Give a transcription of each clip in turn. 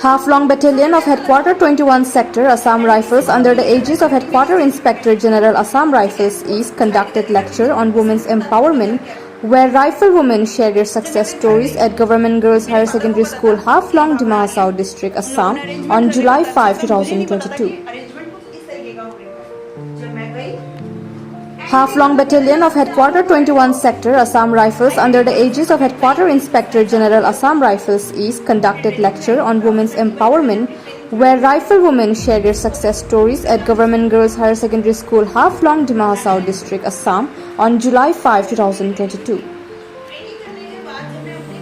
Half-long battalion of Headquarter 21 Sector Assam Rifles under the aegis of Headquarter Inspector General Assam Rifles East conducted lecture on women's empowerment where riflewomen shared their success stories at Government Girls Higher Secondary School Half-long Dimahasao District Assam on July 5, 2022. Half-long battalion of Headquarter 21 Sector Assam Rifles under the aegis of Headquarter Inspector General Assam Rifles East conducted lecture on women's empowerment where riflewomen shared their success stories at Government Girls Higher Secondary School Half-long Dimahasao District Assam on July 5, 2022.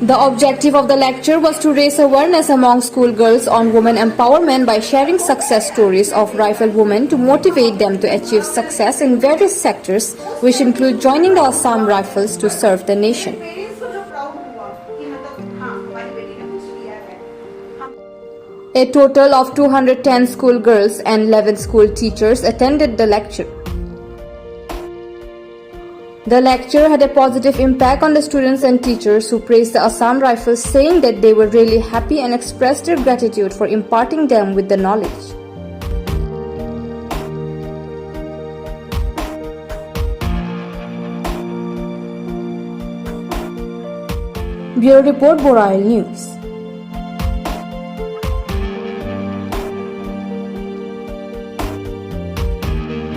The objective of the lecture was to raise awareness among schoolgirls on women empowerment by sharing success stories of riflewomen to motivate them to achieve success in various sectors, which include joining the Assam Rifles to serve the nation. A total of 210 schoolgirls and 11 school teachers attended the lecture. The lecture had a positive impact on the students and teachers who praised the Assam Rifles, saying that they were really happy and expressed their gratitude for imparting them with the knowledge. Bureau Report, Borail News.